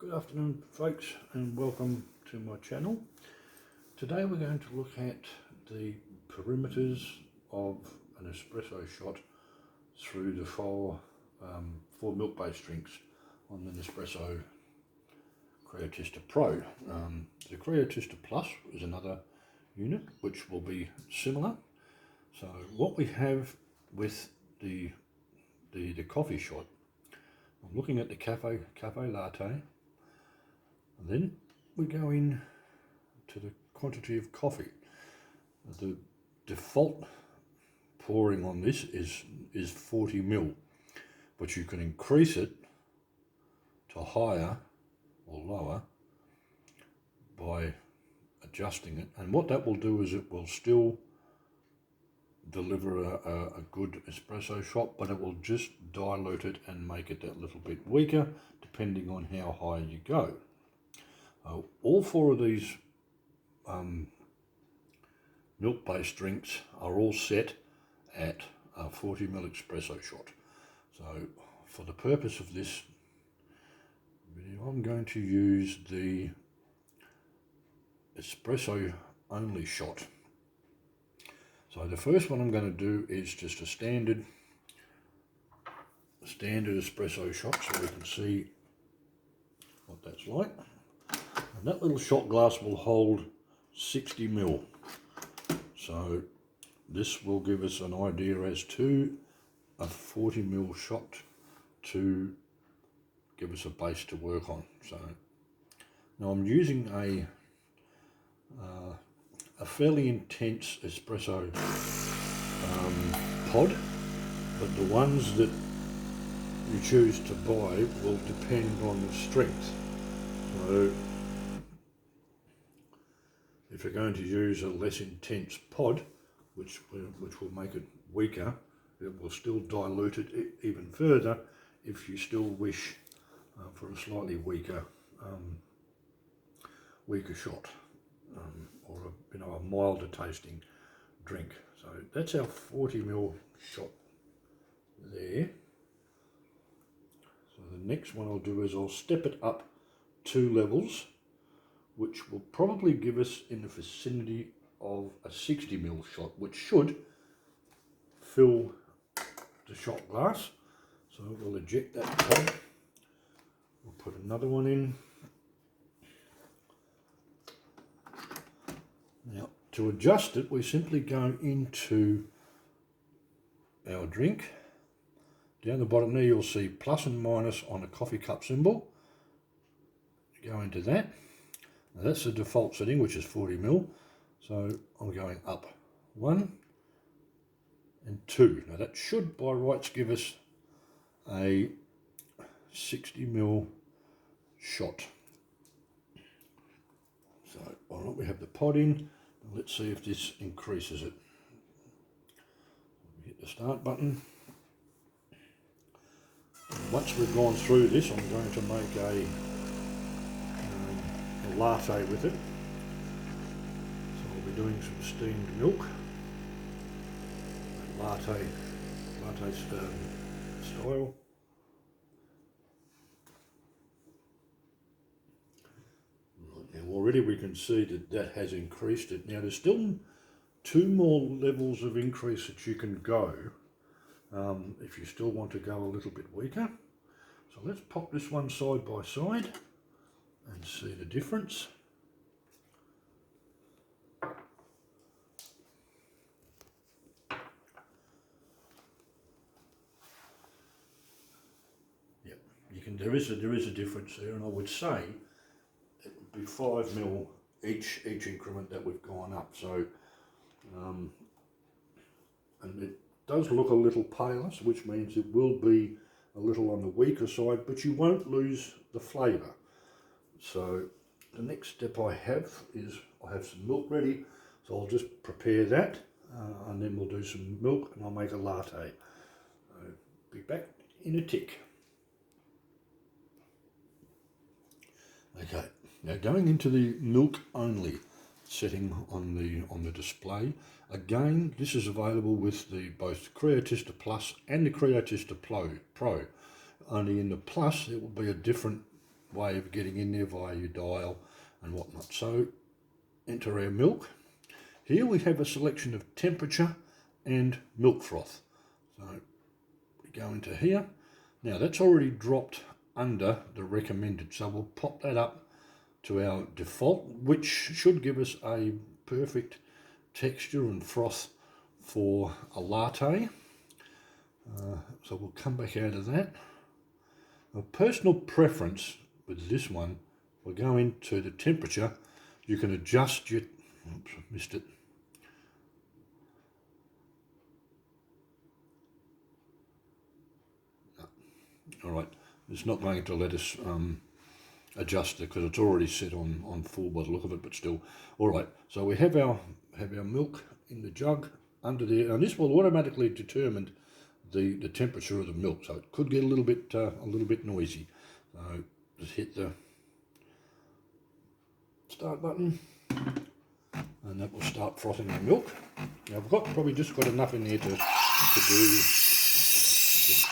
Good afternoon folks, and welcome to my channel. Today we're going to look at the perimeters of an espresso shot through the four milk based drinks on the Nespresso Creatista Pro. The Creatista Plus is another unit which will be similar. So what we have with the coffee shot, I'm looking at the cafe latte. And then we go in to the quantity of coffee. The default pouring on this is 40 ml, but you can increase it to higher or lower by adjusting it. And what that will do is it will still deliver a good espresso shot, but it will just dilute it and make it that little bit weaker depending on how high you go. All four of these milk-based drinks are all set at a 40 ml espresso shot. So for the purpose of this video, I'm going to use the espresso only shot. So the first one I'm going to do is just a standard espresso shot, so we can see what that's like. And that little shot glass will hold 60 ml. So this will give us an idea as to a 40 ml shot to give us a base to work on. So now I'm using a fairly intense espresso pod, but the ones that you choose to buy will depend on the strength. So if you're going to use a less intense pod, which will make it weaker, it will still dilute it even further if you still wish for a slightly weaker shot, or a milder tasting drink. So that's our 40 ml shot there. So the next one I'll do is I'll step it up 2 levels, which will probably give us in the vicinity of a 60 ml shot, which should fill the shot glass. So we'll eject that pod. We'll put another one in. Now to adjust it, we simply go into our drink. Down the bottom there you'll see plus and minus on a coffee cup symbol. Go into that. Now that's the default setting, which is 40 ml. So I'm going up 1 and 2. Now that should by rights give us a 60 ml shot. So why don't we have the pod in? Let's see if this increases it. Hit the start button. And once we've gone through this, I'm going to make a latte with it. So I'll be doing some steamed milk, latte style. Now already we can see that has increased it. Now there's still 2 more levels of increase that you can go if you still want to go a little bit weaker. So let's pop this one side by side and see the difference. Yep, there is a difference there, and I would say it would be 5 ml each increment that we've gone up. So and it does look a little paler, which means it will be a little on the weaker side, but you won't lose the flavour. So the next step I have is I have some milk ready, so I'll just prepare that and then we'll do some milk and I'll make a latte. So be back in a tick. Okay, now going into the milk only setting on the display. Again, this is available with both Creatista Plus and the Creatista Pro. Only in the Plus it will be a different way of getting in there via your dial and whatnot. So enter our milk. Here we have a selection of temperature and milk froth. So we go into here. Now that's already dropped under the recommended, so we'll pop that up to our default, which should give us a perfect texture and froth for a latte. So we'll come back out of that. A personal preference with this one, we'll go into the temperature. You can adjust your, oops, I missed it. No. All right, it's not going to let us adjust it because it's already set on full by the look of it, but still. All right, so we have our milk in the jug under there, and this will automatically determine the temperature of the milk, so it could get a little bit noisy. So just hit the start button, and that will start frothing the milk. Now I've probably just got enough in there to do just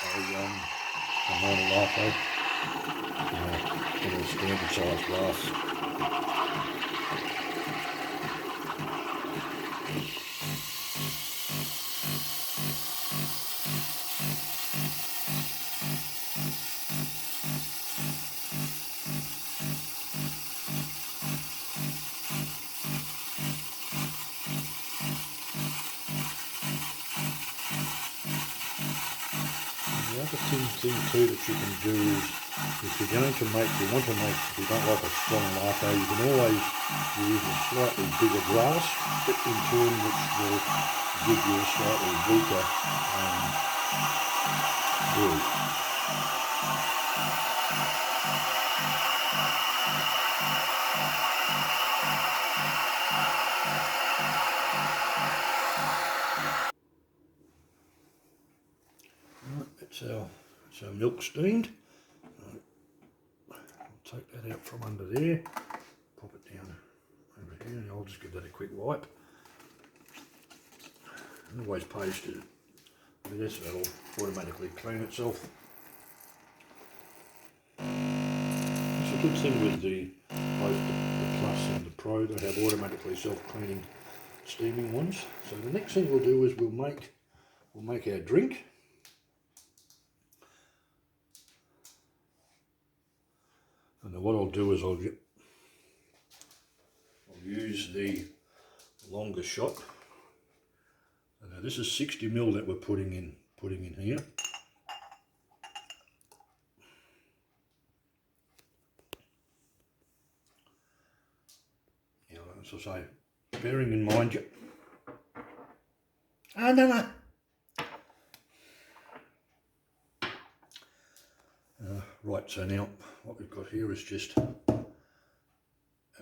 a normal latte in a standard size glass. The other thing too that you can do is, if you don't like a strong latte, you can always use a slightly bigger glass, in turn which will give you a slightly weaker brew. It's our milk steamed. I'll take that out from under there, pop it down over here, and I'll just give that a quick wipe. It always pays to do this, so it'll automatically clean itself. It's a good thing with both the Plus and the Pro, they have automatically self-cleaning steaming ones. So the next thing we'll do is we'll make our drink. And what I'll do is I'll use the longer shot. And now this is 60 ml that we're putting in here. Now, as I say, bearing in mind no. Right, so now what we've got here is just our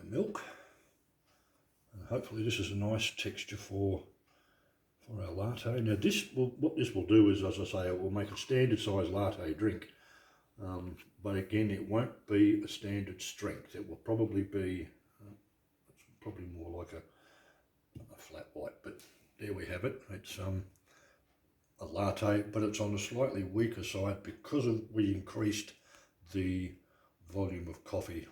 milk, and hopefully this is a nice texture for our latte. Now what this will do is, as I say, it will make a standard size latte drink, but again it won't be a standard strength. It will probably be it's probably more like a flat white, but there we have it. It's a latte, but it's on a slightly weaker side because we increased the volume of coffee.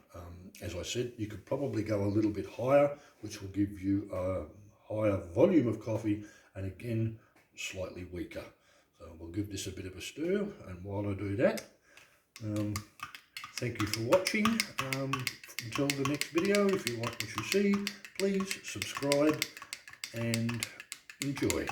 As I said, you could probably go a little bit higher, which will give you a higher volume of coffee, and again slightly weaker. So we'll give this a bit of a stir, and while I do that, thank you for watching. Until the next video, if you like what you see, please subscribe and enjoy.